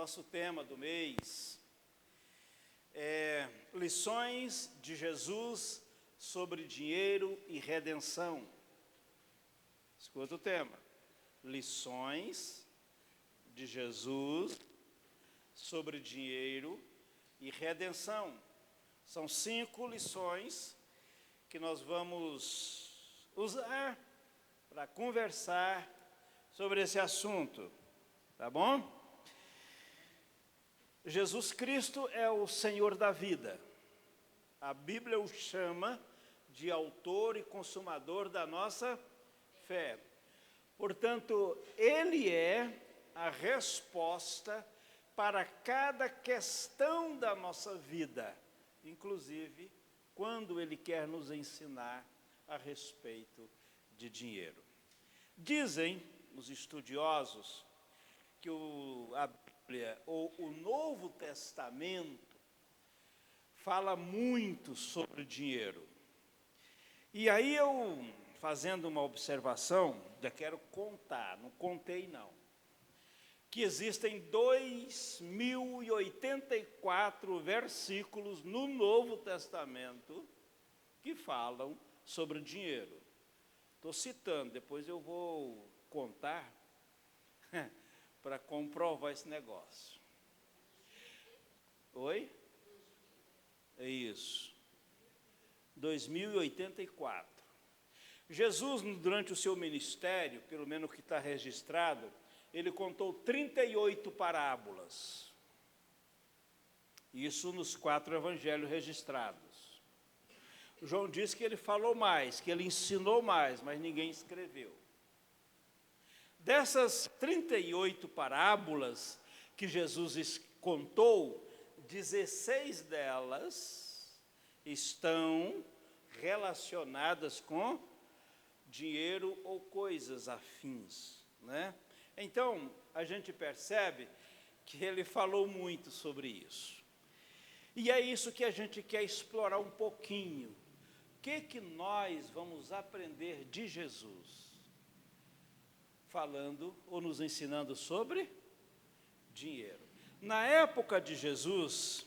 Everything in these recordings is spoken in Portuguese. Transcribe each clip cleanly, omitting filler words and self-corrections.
Nosso tema do mês é lições de Jesus sobre dinheiro e redenção. Escuta o tema. Lições de Jesus sobre dinheiro e redenção. São 5 lições que nós vamos usar para conversar sobre esse assunto, tá bom? Jesus Cristo é o Senhor da vida. A Bíblia o chama de autor e consumador da nossa fé. Portanto, Ele é a resposta para cada questão da nossa vida, inclusive quando Ele quer nos ensinar a respeito de dinheiro. Dizem os estudiosos que a Bíblia ou o Novo Testamento fala muito sobre dinheiro. E aí eu, fazendo uma observação, já quero contar, não contei não, que existem 2084 versículos no Novo Testamento que falam sobre dinheiro. Estou citando, depois eu vou contar para comprovar esse negócio. Oi? É isso. 2084. Jesus, durante o seu ministério, pelo menos o que está registrado, ele contou 38 parábolas. Isso nos 4 evangelhos registrados. João diz que ele falou mais, que ele ensinou mais, mas ninguém escreveu. Dessas 38 parábolas que Jesus contou, 16 delas estão relacionadas com dinheiro ou coisas afins, né? Então, a gente percebe que ele falou muito sobre isso. E é isso que a gente quer explorar um pouquinho. O que nós vamos aprender de Jesus? Falando ou nos ensinando sobre dinheiro. Na época de Jesus,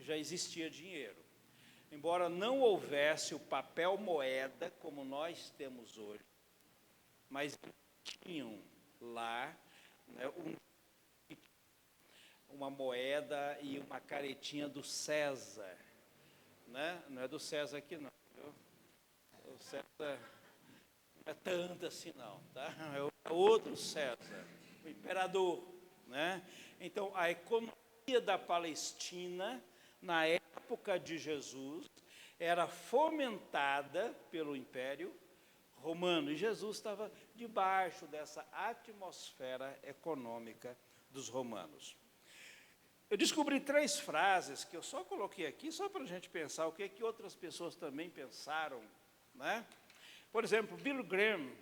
já existia dinheiro. Embora não houvesse o papel moeda como nós temos hoje, mas tinham lá, né, uma moeda e uma caretinha do César, né? Não é do César aqui não, viu? O César não é tanto assim não, tá? É outro César, o imperador, né? Então a economia da Palestina na época de Jesus era fomentada pelo Império Romano, e Jesus estava debaixo dessa atmosfera econômica dos romanos. Eu descobri 3 frases que eu só coloquei aqui, só para a gente pensar o que outras pessoas também pensaram, né? Por exemplo, Billy Graham,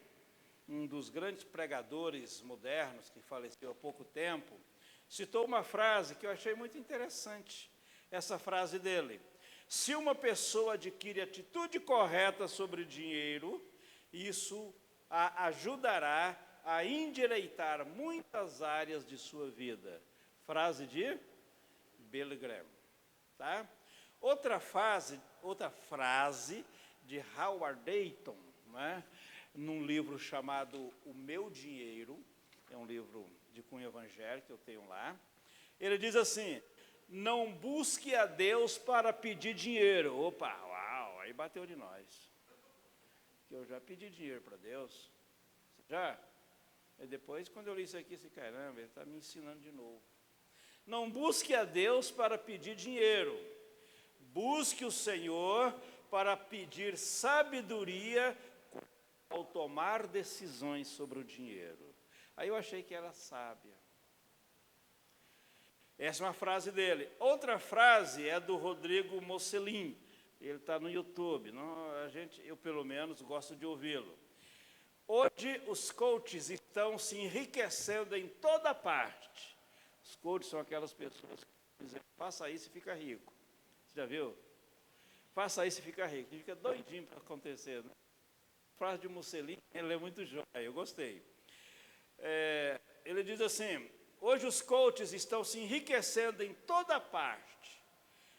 um dos grandes pregadores modernos que faleceu há pouco tempo, citou uma frase que eu achei muito interessante. Essa frase dele: se uma pessoa adquire atitude correta sobre dinheiro, isso a ajudará a endireitar muitas áreas de sua vida. Frase de Billy Graham, tá? Outra frase de Howard Dayton, né? Num livro chamado O Meu Dinheiro, é um livro de cunho evangélico que eu tenho lá. Ele diz assim: não busque a Deus para pedir dinheiro. Opa, uau, aí bateu de nós. Que eu já pedi dinheiro para Deus. Já? E depois, quando eu li isso aqui, disse, caramba, ele está me ensinando de novo. Não busque a Deus para pedir dinheiro. Busque o Senhor para pedir sabedoria ao tomar decisões sobre o dinheiro. Aí eu achei que era sábia. Essa é uma frase dele. Outra frase é do Rodrigo Mocelin. Ele está no YouTube. Eu, pelo menos, gosto de ouvi-lo. Hoje, os coaches estão se enriquecendo em toda parte. Os coaches são aquelas pessoas que dizem, faça isso e fica rico. Você já viu? Faça isso e fica rico. Fica doidinho para acontecer, né? A frase de Mocelin, ele é muito jóia, eu gostei. Ele diz assim: Hoje os coaches estão se enriquecendo em toda parte,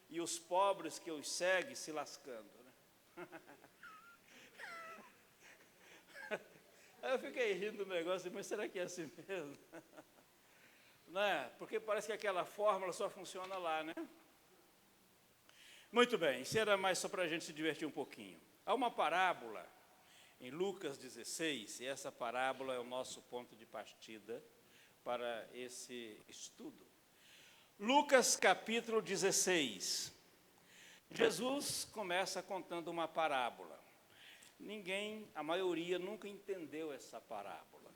e os pobres que os seguem se lascando, né? Aí eu fiquei rindo do negócio, mas será que é assim mesmo? Não é? Porque parece que aquela fórmula só funciona lá, né? Muito bem, isso era mais só para a gente se divertir um pouquinho. Há uma parábola em Lucas 16, e essa parábola é o nosso ponto de partida para esse estudo. Lucas capítulo 16. Jesus começa contando uma parábola. A maioria nunca entendeu essa parábola,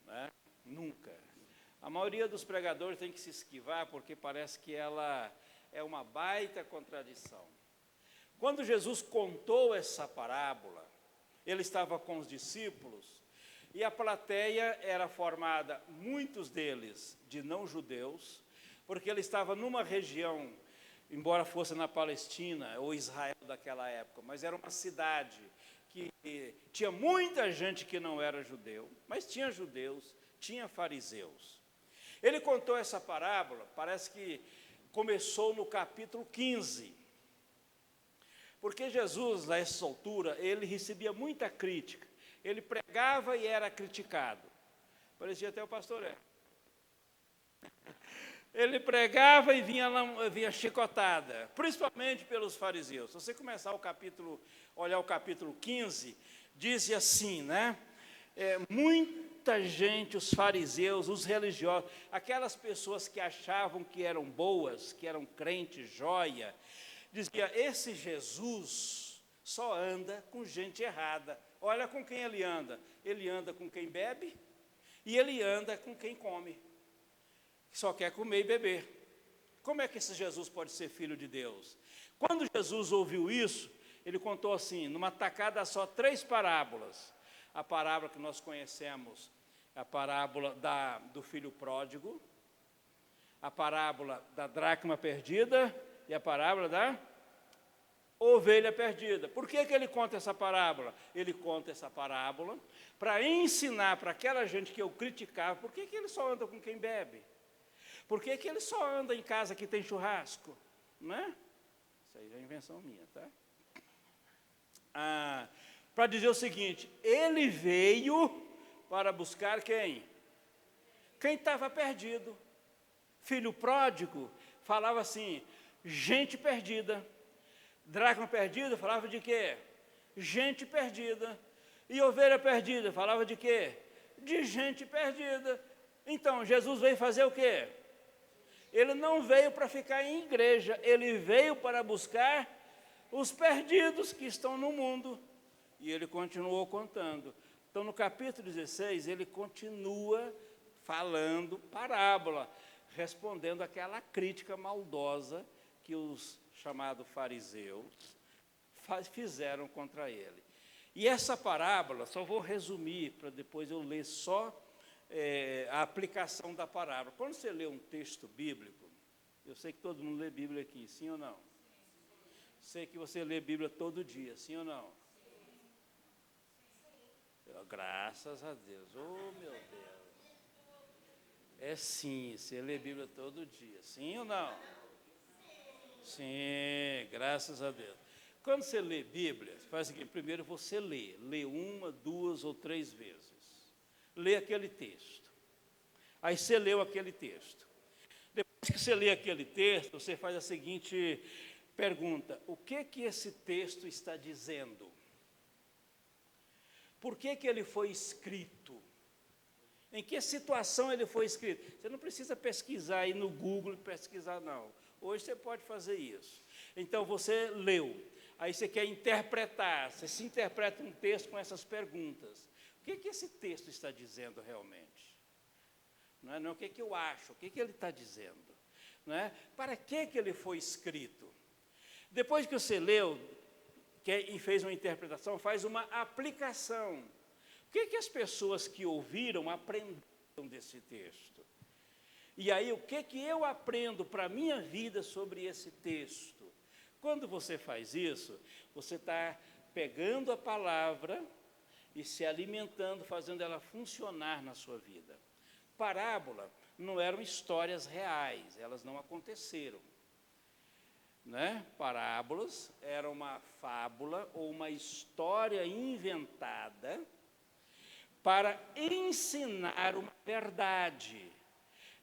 né? Nunca. A maioria dos pregadores tem que se esquivar porque parece que ela é uma baita contradição. Quando Jesus contou essa parábola, ele estava com os discípulos e a plateia era formada, muitos deles, de não-judeus, porque ele estava numa região, embora fosse na Palestina ou Israel daquela época, mas era uma cidade que tinha muita gente que não era judeu, mas tinha judeus, tinha fariseus. Ele contou essa parábola, parece que começou no capítulo 15, porque Jesus, a essa altura, ele recebia muita crítica, ele pregava e era criticado, parecia até o pastor Ele pregava e vinha chicotada, principalmente pelos fariseus. Se você começar olhar o capítulo 15, diz assim, né? Muita gente, os fariseus, os religiosos, aquelas pessoas que achavam que eram boas, que eram crentes, joia, dizia, esse Jesus só anda com gente errada. Olha com quem ele anda com quem bebe e ele anda com quem come. Só quer comer e beber. Como é que esse Jesus pode ser filho de Deus? Quando Jesus ouviu isso, ele contou assim, numa tacada só, 3 parábolas. A parábola que nós conhecemos, a parábola do filho pródigo, a parábola da dracma perdida e a parábola da ovelha perdida. Por que ele conta essa parábola? Ele conta essa parábola para ensinar para aquela gente que eu criticava, por que ele só anda com quem bebe? Por que ele só anda em casa que tem churrasco? Não é? Isso aí é invenção minha, tá? Para dizer o seguinte, ele veio para buscar quem? Quem estava perdido. Filho pródigo falava assim, gente perdida. Dracma perdida falava de quê? Gente perdida. E ovelha perdida falava de quê? De gente perdida. Então, Jesus veio fazer o quê? Ele não veio para ficar em igreja, ele veio para buscar os perdidos que estão no mundo. E ele continuou contando. Então, no capítulo 16, ele continua falando parábola, respondendo àquela crítica maldosa que os chamados fariseus fizeram contra ele. E essa parábola, só vou resumir, para depois eu ler só a aplicação da parábola. Quando você lê um texto bíblico, eu sei que todo mundo lê Bíblia aqui, sim ou não? Sei que você lê Bíblia todo dia, sim ou não? Graças a Deus, oh meu Deus. É sim, você lê Bíblia todo dia, sim ou não? Sim, graças a Deus. Quando você lê Bíblia, você faz o seguinte, primeiro você lê 1, 2 ou 3 vezes. Lê aquele texto. Aí você leu aquele texto. Depois que você lê aquele texto, você faz a seguinte pergunta, o que esse texto está dizendo? Por que ele foi escrito? Em que situação ele foi escrito? Você não precisa pesquisar aí no Google, pesquisar não. Hoje você pode fazer isso. Então você leu, aí você quer interpretar, você se interpreta um texto com essas perguntas. O que esse texto está dizendo realmente? Não é o que eu acho, o que ele está dizendo? Não é? Para que ele foi escrito? Depois que você leu e fez uma interpretação, faz uma aplicação. O que as pessoas que ouviram aprenderam desse texto? E aí, o que eu aprendo para a minha vida sobre esse texto? Quando você faz isso, você está pegando a palavra e se alimentando, fazendo ela funcionar na sua vida. parábola não eram histórias reais, elas não aconteceram. Né? Parábolas era uma fábula ou uma história inventada para ensinar uma verdade.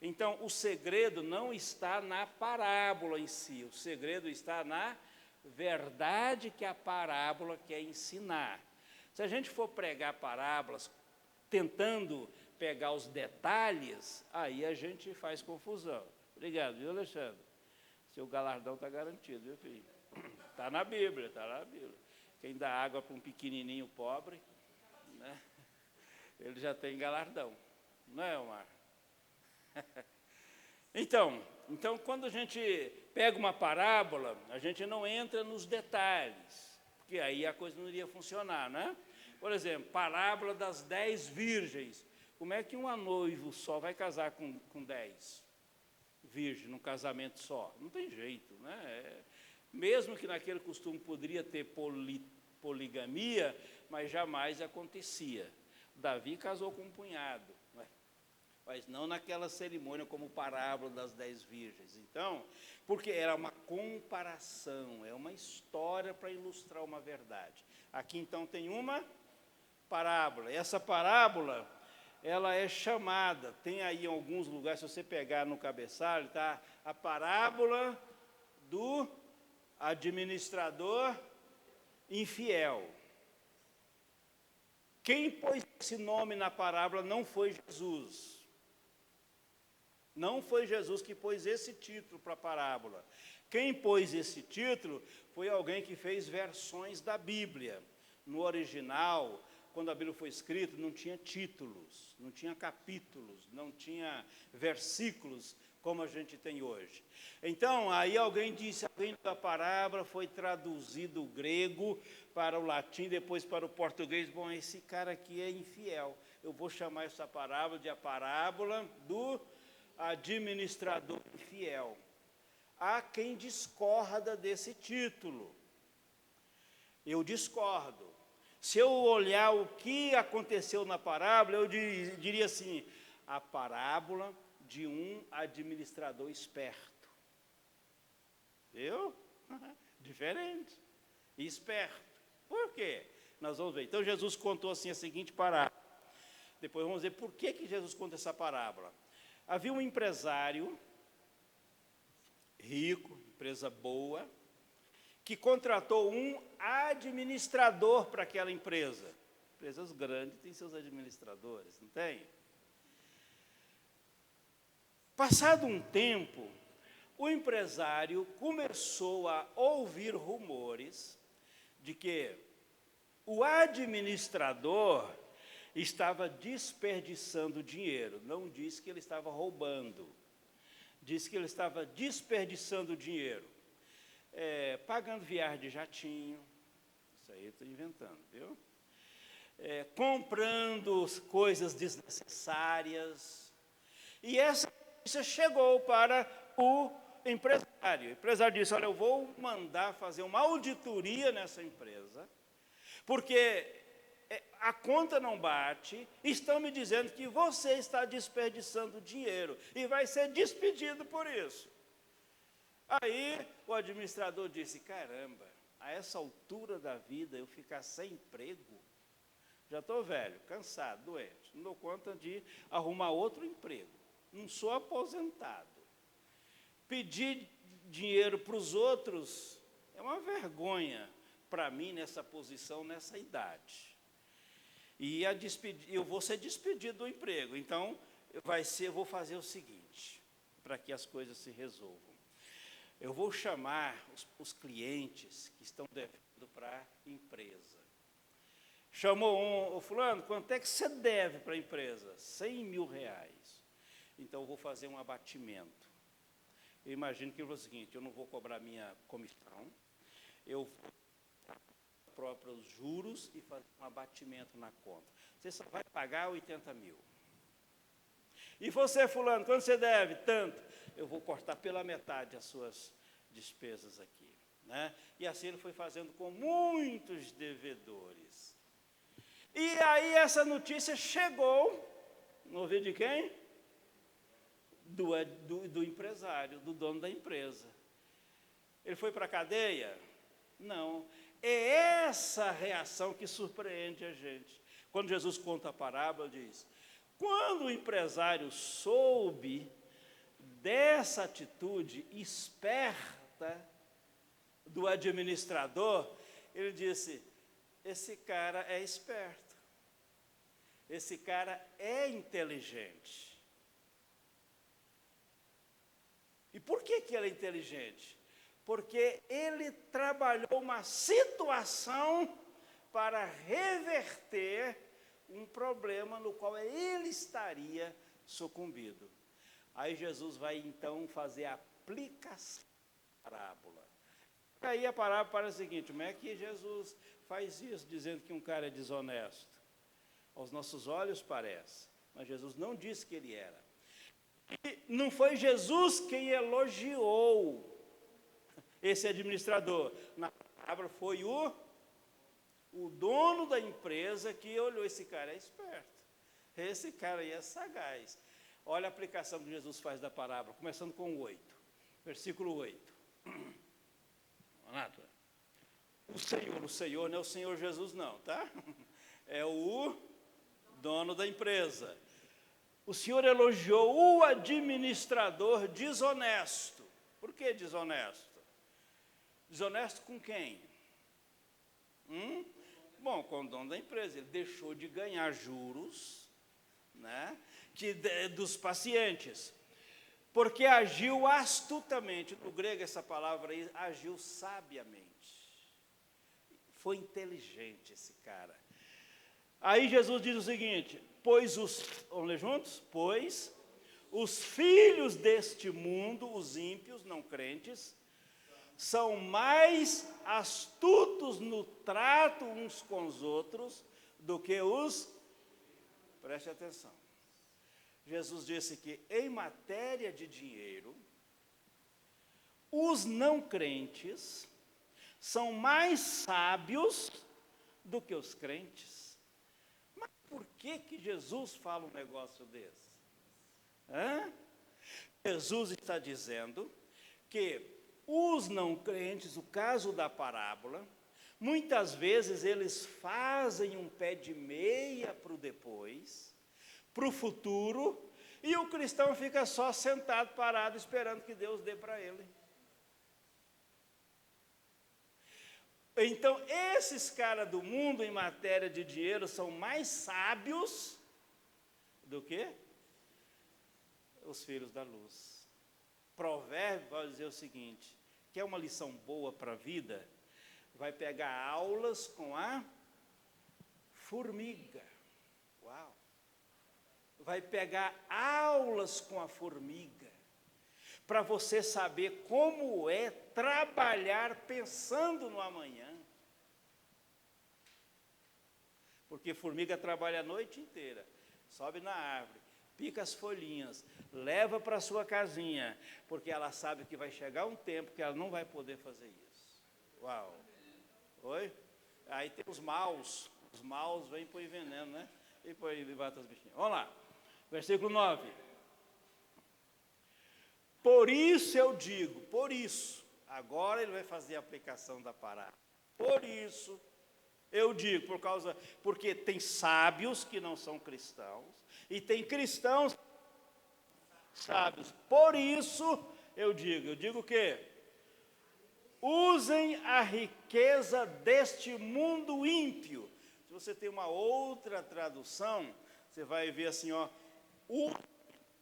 Então, o segredo não está na parábola em si, o segredo está na verdade que a parábola quer ensinar. Se a gente for pregar parábolas tentando pegar os detalhes, aí a gente faz confusão. Obrigado, viu, Alexandre? Seu galardão está garantido, viu, filho? Está na Bíblia, está na Bíblia. Quem dá água para um pequenininho pobre, né, ele já tem galardão. Não é, Omar? Então, quando a gente pega uma parábola, a gente não entra nos detalhes, porque aí a coisa não iria funcionar, né? Por exemplo, parábola das 10 virgens. Como é que uma noiva só vai casar com 10 virgens num casamento só? Não tem jeito, né? Mesmo que naquele costume poderia ter poligamia, mas jamais acontecia. Davi casou com um punhado, mas não naquela cerimônia como parábola das 10 virgens. Então, porque era uma comparação, é uma história para ilustrar uma verdade. Aqui, então, tem uma parábola. Essa parábola, ela é chamada, tem aí em alguns lugares, se você pegar no cabeçalho, tá? A parábola do administrador infiel. Quem pôs esse nome na parábola não foi Jesus. Não foi Jesus que pôs esse título para a parábola. Quem pôs esse título foi alguém que fez versões da Bíblia. No original, quando a Bíblia foi escrita, não tinha títulos, não tinha capítulos, não tinha versículos, como a gente tem hoje. Então, aí alguém disse, alguém da parábola foi traduzido do grego para o latim, depois para o português. Bom, esse cara aqui é infiel. Eu vou chamar essa parábola de a parábola do administrador infiel. Há quem discorda desse título. Eu discordo. Se eu olhar o que aconteceu na parábola, eu diria assim, a parábola de um administrador esperto. Viu? Diferente. Esperto. Por quê? Nós vamos ver. Então, Jesus contou assim a seguinte parábola. Depois vamos ver por que Jesus conta essa parábola. Havia um empresário rico, empresa boa, que contratou um administrador para aquela empresa. Empresas grandes têm seus administradores, não tem? Passado um tempo, o empresário começou a ouvir rumores de que o administrador estava desperdiçando dinheiro. Não disse que ele estava roubando, disse que ele estava desperdiçando dinheiro. Pagando viagem de jatinho, isso aí eu estou inventando, viu? Comprando coisas desnecessárias. E essa notícia chegou para o empresário. O empresário disse, olha, eu vou mandar fazer uma auditoria nessa empresa, porque a conta não bate, estão me dizendo que você está desperdiçando dinheiro e vai ser despedido por isso. Aí o administrador disse, caramba, a essa altura da vida eu ficar sem emprego, já estou velho, cansado, doente, não dou conta de arrumar outro emprego, não sou aposentado. Pedir dinheiro para os outros é uma vergonha para mim nessa posição, nessa idade. E eu vou ser despedido do emprego, então eu vou fazer o seguinte, para que as coisas se resolvam. Eu vou chamar os clientes que estão devendo para a empresa. Chamou fulano, quanto é que você deve para a empresa? 100 mil reais. Então, eu vou fazer um abatimento. Eu imagino que ele falou o seguinte, eu não vou cobrar minha comissão, eu vou próprios juros e fazer um abatimento na conta. Você só vai pagar 80 mil. E você, fulano, quanto você deve? Tanto. Eu vou cortar pela metade as suas despesas aqui. Né? E assim ele foi fazendo com muitos devedores. E aí essa notícia chegou, no ouvido de quem? do empresário, do dono da empresa. Ele foi para a cadeia? Não. É essa reação que surpreende a gente. Quando Jesus conta a parábola, diz: quando o empresário soube dessa atitude esperta do administrador, ele disse: esse cara é esperto, esse cara é inteligente. E por que ele é inteligente? Porque ele trabalhou uma situação para reverter um problema no qual ele estaria sucumbido. Aí Jesus vai então fazer a aplicação da parábola. Aí a parábola para o seguinte: como é que Jesus faz isso, dizendo que um cara é desonesto? Aos nossos olhos parece, mas Jesus não disse que ele era. E não foi Jesus quem elogiou esse administrador. Na parábola foi o dono da empresa que olhou: esse cara é esperto, esse cara aí é sagaz. Olha a aplicação que Jesus faz da parábola, começando com o 8, versículo 8. O Senhor não é o Senhor Jesus não, tá? É o dono da empresa. O Senhor elogiou o administrador desonesto. Por que desonesto? Desonesto com quem? Bom, com o dono da empresa. Ele deixou de ganhar juros, né, dos pacientes, porque agiu astutamente. No grego essa palavra aí, agiu sabiamente. Foi inteligente esse cara. Aí Jesus diz o seguinte: vamos ler juntos? Pois os filhos deste mundo, os ímpios, não crentes, são mais astutos no trato uns com os outros do que preste atenção, Jesus disse que em matéria de dinheiro, os não crentes são mais sábios do que os crentes. Mas por que Jesus fala um negócio desse? Jesus está dizendo que os não crentes, o caso da parábola, muitas vezes eles fazem um pé de meia para o depois, para o futuro, e o cristão fica só sentado, parado, esperando que Deus dê para ele. Então, esses caras do mundo em matéria de dinheiro são mais sábios do que os filhos da luz. Provérbio vai dizer o seguinte: quer uma lição boa para a vida? Vai pegar aulas com a formiga. Uau! Vai pegar aulas com a formiga, para você saber como é trabalhar pensando no amanhã. Porque formiga trabalha a noite inteira, sobe na árvore, pica as folhinhas, leva para a sua casinha, porque ela sabe que vai chegar um tempo que ela não vai poder fazer isso. Uau! Oi? Aí tem os maus vêm põe veneno, né? E põe e mata os bichinhos. Vamos lá, versículo 9. Por isso eu digo, por isso, agora ele vai fazer a aplicação da parábola. Por isso eu digo, porque tem sábios que não são cristãos, e tem cristãos sábios. Por isso eu digo o quê? Usem a riqueza deste mundo ímpio. Se você tem uma outra tradução, você vai ver assim, ó,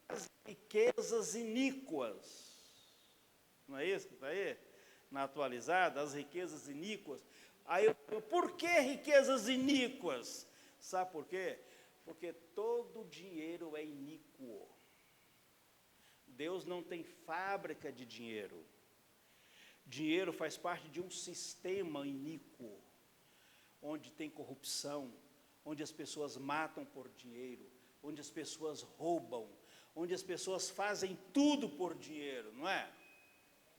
as riquezas iníquas. Não é isso que está aí? Na atualizada, as riquezas iníquas. Aí, por que riquezas iníquas? Sabe por quê? Porque todo dinheiro é iníquo. Deus não tem fábrica de dinheiro. Dinheiro faz parte de um sistema iníquo, onde tem corrupção, onde as pessoas matam por dinheiro, onde as pessoas roubam, onde as pessoas fazem tudo por dinheiro, não é?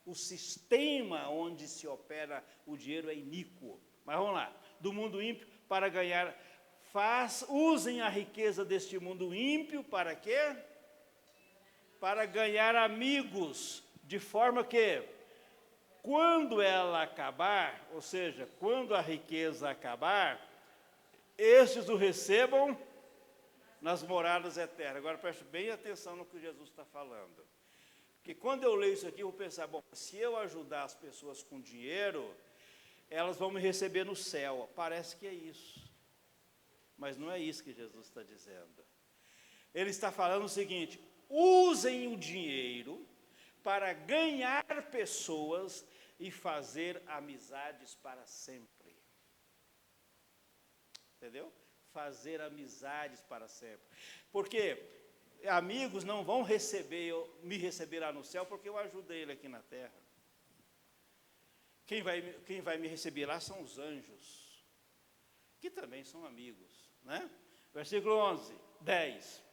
O sistema onde se opera o dinheiro é iníquo. Mas vamos lá, do mundo ímpio para ganhar, usem a riqueza deste mundo ímpio para quê? para ganhar amigos, de forma que, quando ela acabar, ou seja, quando a riqueza acabar, estes o recebam nas moradas eternas. Agora preste bem atenção no que Jesus está falando. Porque quando eu leio isso aqui, eu vou pensar, bom, se eu ajudar as pessoas com dinheiro, elas vão me receber no céu. Parece que é isso. Mas não é isso que Jesus está dizendo. Ele está falando o seguinte: usem o dinheiro para ganhar pessoas e fazer amizades para sempre. Entendeu? Fazer amizades para sempre. Porque amigos não vão me receber lá no céu porque eu ajudei ele aqui na terra. Quem vai me receber lá são os anjos, que também são amigos, né? Versículo 10.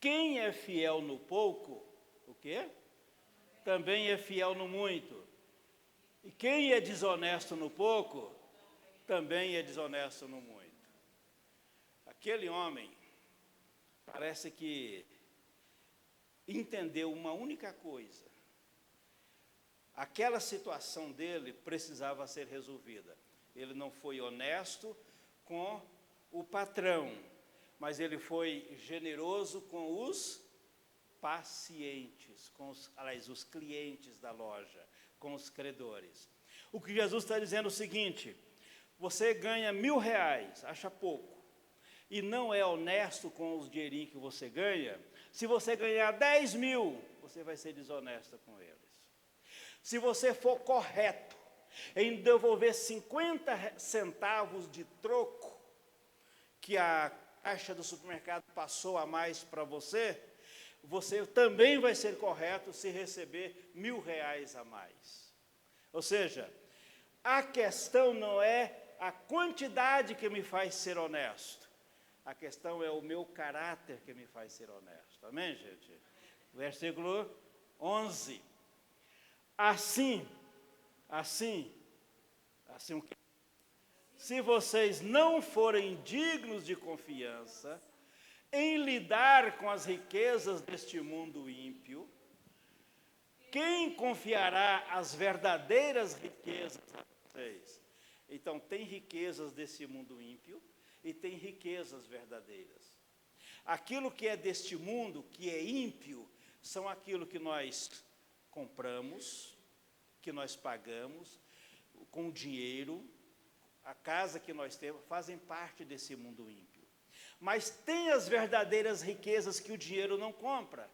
Quem é fiel no pouco, o quê? Também é fiel no muito. E quem é desonesto no pouco, também é desonesto no muito. Aquele homem parece que entendeu uma única coisa. Aquela situação dele precisava ser resolvida. Ele não foi honesto com o patrão, mas ele foi generoso com os pacientes, os clientes da loja, com os credores. O que Jesus está dizendo é o seguinte: você ganha R$1.000, acha pouco, e não é honesto com os dinheirinhos que você ganha. Se você ganhar 10 mil, você vai ser desonesta com eles. Se você for correto em devolver 50 centavos de troco que a caixa do supermercado passou a mais para você, você também vai ser correto se receber R$1.000 a mais. Ou seja, a questão não é a quantidade que me faz ser honesto. A questão é o meu caráter que me faz ser honesto. Amém, gente? Versículo 11. Assim o quê? Se vocês não forem dignos de confiança em lidar com as riquezas deste mundo ímpio, quem confiará as verdadeiras riquezas a vocês? Então, tem riquezas desse mundo ímpio e tem riquezas verdadeiras. Aquilo que é deste mundo, que é ímpio, são aquilo que nós compramos, que nós pagamos com dinheiro. A casa que nós temos fazem parte desse mundo ímpio. Mas tem as verdadeiras riquezas que o dinheiro não compra.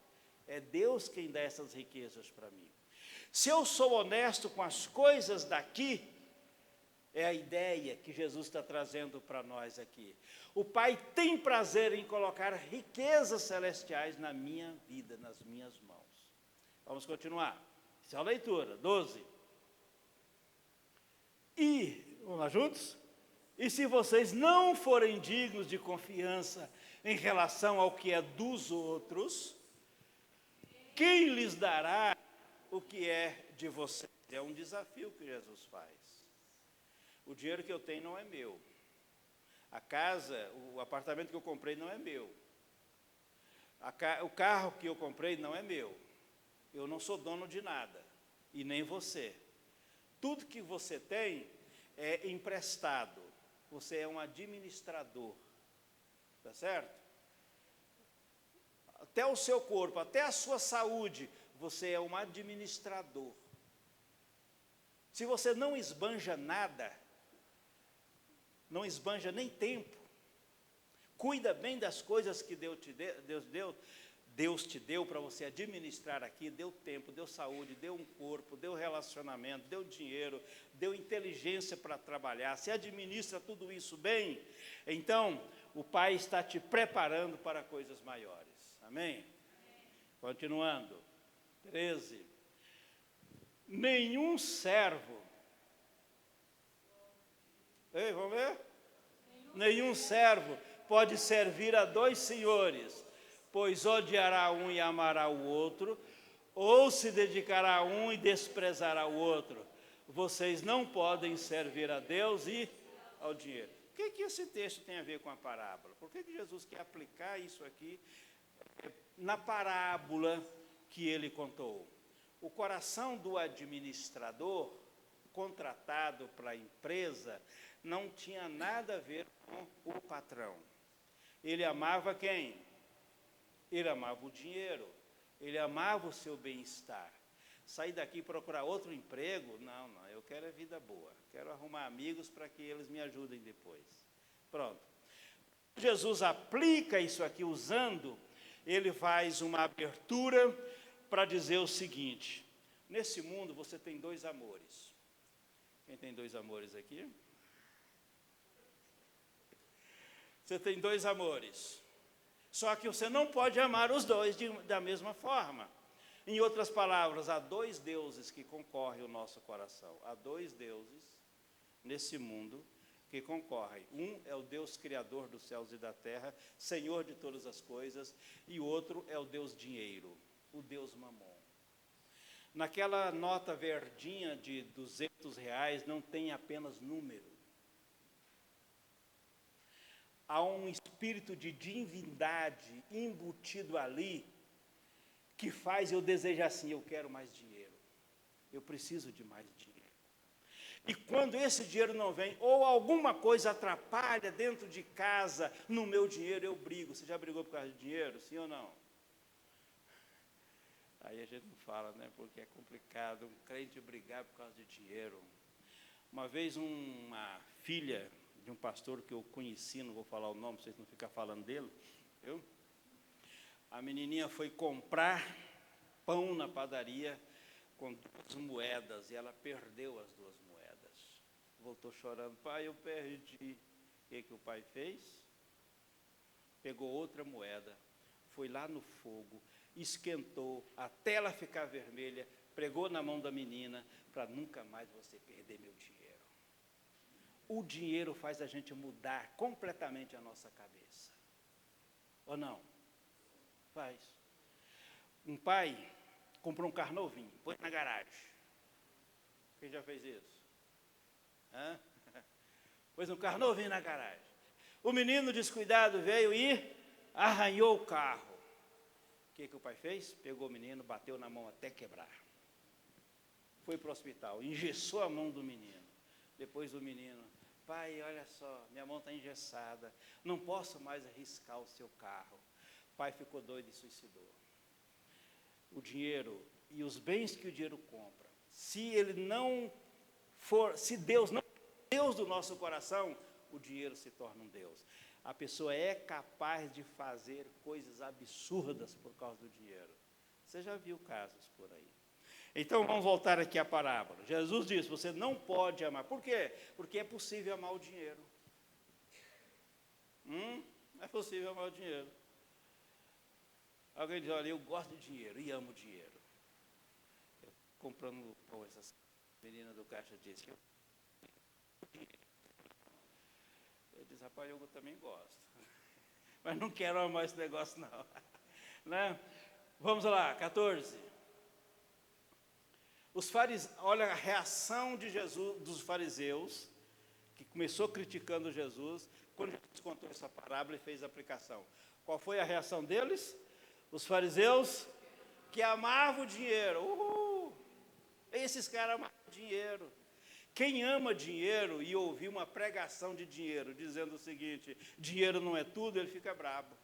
É Deus quem dá essas riquezas para mim. Se eu sou honesto com as coisas daqui, é a ideia que Jesus está trazendo para nós aqui. O Pai tem prazer em colocar riquezas celestiais na minha vida, nas minhas mãos. Vamos continuar. Essa é a leitura, 12. Vamos lá juntos? E se vocês não forem dignos de confiança em relação ao que é dos outros, quem lhes dará o que é de vocês? É um desafio que Jesus faz. O dinheiro que eu tenho não é meu. A casa, o apartamento que eu comprei não é meu. O carro que eu comprei não é meu. Eu não sou dono de nada, e nem você. Tudo que você tem é emprestado. Você é um administrador. Tá certo? Até o seu corpo, até a sua saúde, você é um administrador. Se você não esbanja nada, não esbanja nem tempo, cuida bem das coisas que Deus te deu para você administrar aqui, deu tempo, deu saúde, deu um corpo, deu relacionamento, deu dinheiro, deu inteligência para trabalhar, se administra tudo isso bem, então o Pai está te preparando para coisas maiores. Amém? Continuando, 13. Nenhum servo, vamos ver? Nenhum servo pode servir a dois senhores, pois odiará um e amará o outro, ou se dedicará a um e desprezará o outro. Vocês não podem servir a Deus e ao dinheiro. O que esse texto tem a ver com a parábola? Por que Jesus quer aplicar isso aqui na parábola que ele contou. O coração do administrador, contratado para a empresa, não tinha nada a ver com o patrão. Ele amava quem? Ele amava o dinheiro, ele amava o seu bem-estar. Sair daqui e procurar outro emprego? Não, eu quero a vida boa, quero arrumar amigos para que eles me ajudem depois. Pronto. Jesus aplica isso aqui usando, ele faz uma abertura para dizer o seguinte: nesse mundo você tem dois amores. Quem tem dois amores aqui? Você tem dois amores. Só que você não pode amar os dois da mesma forma. Em outras palavras, há dois deuses que concorrem ao nosso coração. Há dois deuses nesse mundo que concorrem. Um é o Deus criador dos céus e da terra, Senhor de todas as coisas, e o outro é o Deus dinheiro, o Deus mamon. Naquela nota verdinha de R$200 não tem apenas número. Há um espírito de divindade embutido ali, que faz eu desejar assim: eu quero mais dinheiro, eu preciso de mais dinheiro. E quando esse dinheiro não vem, ou alguma coisa atrapalha dentro de casa, no meu dinheiro, eu brigo. Você já brigou por causa de dinheiro, sim ou não? Aí a gente não fala, né, porque é complicado um crente brigar por causa de dinheiro. Uma vez uma filha de um pastor que eu conheci, não vou falar o nome, para vocês não ficarem falando dele, viu? A menininha foi comprar pão na padaria com 2 moedas, e ela perdeu as 2 moedas. Voltou chorando: pai, eu perdi. O que o pai fez? Pegou outra moeda, foi lá no fogo, esquentou até ela ficar vermelha, pregou na mão da menina, para nunca mais você perder meu dinheiro. O dinheiro faz a gente mudar completamente a nossa cabeça. Ou não? Faz. Um pai comprou um carro novinho, pôs na garagem. Quem já fez isso? Hã? Pôs um carro novinho na garagem. O menino descuidado veio e arranhou o carro. O que o pai fez? Pegou o menino, bateu na mão até quebrar. Foi para o hospital, engessou a mão do menino. Depois o menino: pai, olha só, minha mão está engessada, não posso mais arriscar o seu carro. O pai ficou doido e suicidou. O dinheiro e os bens que o dinheiro compra, se ele não for, se Deus não é Deus do nosso coração, o dinheiro se torna um Deus. A pessoa é capaz de fazer coisas absurdas por causa do dinheiro. Você já viu casos por aí. Então vamos voltar aqui à parábola. Jesus disse: você não pode amar. Por quê? Porque é possível amar o dinheiro. É possível amar o dinheiro. Alguém diz: olha, eu gosto de dinheiro e amo dinheiro. Eu, comprando pão, essa menina do caixa disse que eu disse: rapaz, eu também gosto. Mas não quero amar esse negócio não. Né? Vamos lá, 14. Olha a reação de Jesus, dos fariseus, que começou criticando Jesus, quando Jesus contou essa parábola e fez a aplicação. Qual foi a reação deles? Os fariseus que amavam o dinheiro. Esses caras amavam dinheiro. Quem ama dinheiro e ouvir uma pregação de dinheiro, dizendo o seguinte: dinheiro não é tudo, ele fica bravo.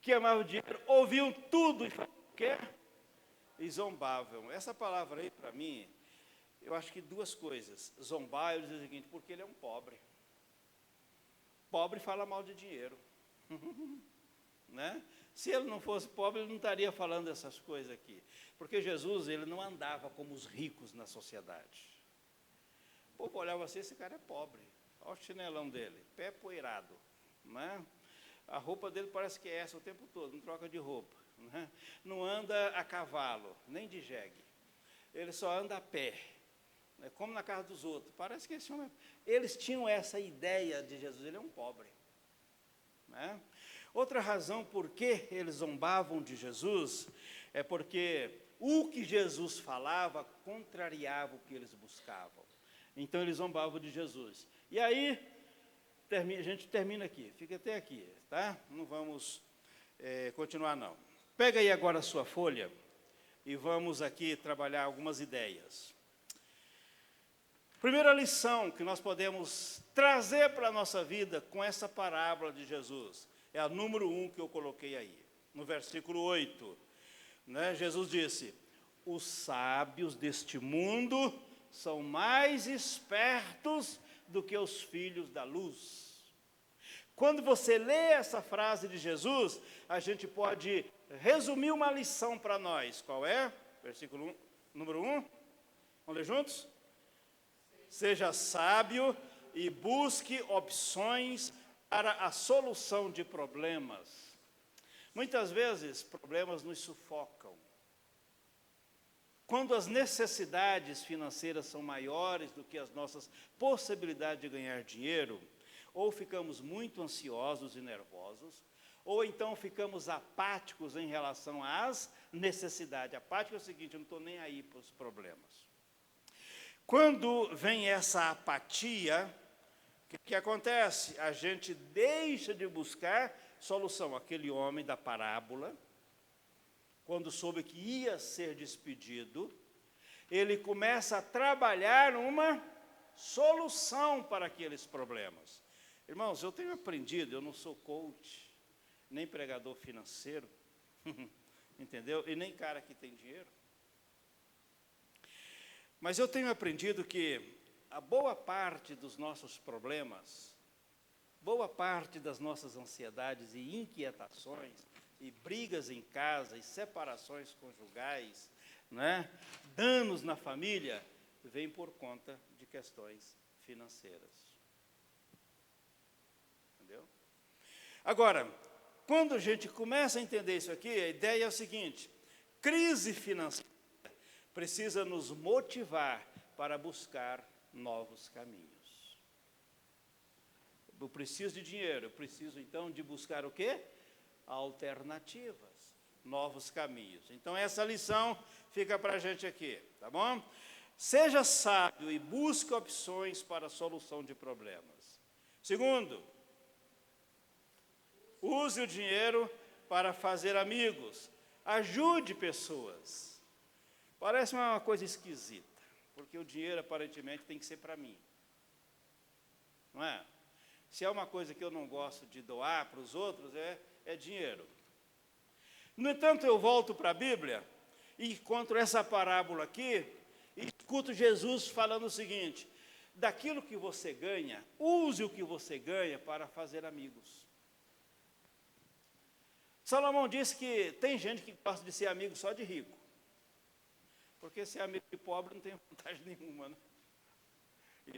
Que amavam dinheiro, ouviam tudo e falavam o quê? E zombavam. Essa palavra aí, para mim, eu acho que 2 coisas. Zombar, eu digo o seguinte: porque ele é um pobre. Pobre fala mal de dinheiro. Né? Se ele não fosse pobre, ele não estaria falando essas coisas aqui. Porque Jesus, ele não andava como os ricos na sociedade. O povo olhava assim: esse cara é pobre. Olha o chinelão dele, pé poeirado. Né? A roupa dele parece que é essa o tempo todo, não troca de roupa. Né? Não anda a cavalo, nem de jegue. Ele só anda a pé, né? Como na casa dos outros. Parece que eles tinham essa ideia de Jesus: ele é um pobre. Né? Outra razão por que eles zombavam de Jesus é porque o que Jesus falava contrariava o que eles buscavam. Então eles zombavam de Jesus. E aí, a gente termina aqui, fica até aqui, tá? Não vamos continuar não. Pega aí agora a sua folha e vamos aqui trabalhar algumas ideias. Primeira lição que nós podemos trazer para a nossa vida com essa parábola de Jesus é a número 1 que eu coloquei aí, no versículo 8. Né? Jesus disse: os sábios deste mundo são mais espertos do que os filhos da luz. Quando você lê essa frase de Jesus, a gente pode resumir uma lição para nós. Qual é? Versículo 1, número 1. Vamos ler juntos? Seja sábio e busque opções para a solução de problemas. Muitas vezes, problemas nos sufocam. Quando as necessidades financeiras são maiores do que as nossas possibilidades de ganhar dinheiro, ou ficamos muito ansiosos e nervosos, ou então ficamos apáticos em relação às necessidades. Apático é o seguinte: eu não estou nem aí para os problemas. Quando vem essa apatia, o que acontece? A gente deixa de buscar solução. Aquele homem da parábola, quando soube que ia ser despedido, ele começa a trabalhar uma solução para aqueles problemas. Irmãos, eu tenho aprendido, eu não sou coach, nem pregador financeiro, entendeu? E nem cara que tem dinheiro. Mas eu tenho aprendido que a boa parte dos nossos problemas, boa parte das nossas ansiedades e inquietações, e brigas em casa, e separações conjugais, né, danos na família, vem por conta de questões financeiras. Entendeu? Agora, quando a gente começa a entender isso aqui, a ideia é o seguinte: crise financeira precisa nos motivar para buscar novos caminhos. Eu preciso de dinheiro, eu preciso então de buscar o quê? Alternativas, novos caminhos. Então essa lição fica para a gente aqui, tá bom? Seja sábio e busque opções para a solução de problemas. Segundo, use o dinheiro para fazer amigos, ajude pessoas. Parece uma coisa esquisita, porque o dinheiro aparentemente tem que ser para mim, não é? Se é uma coisa que eu não gosto de doar para os outros, é dinheiro. No entanto, eu volto para a Bíblia e encontro essa parábola aqui e escuto Jesus falando o seguinte: daquilo que você ganha, use o que você ganha para fazer amigos. Salomão disse que tem gente que gosta de ser amigo só de rico, porque ser amigo de pobre não tem vantagem nenhuma, né?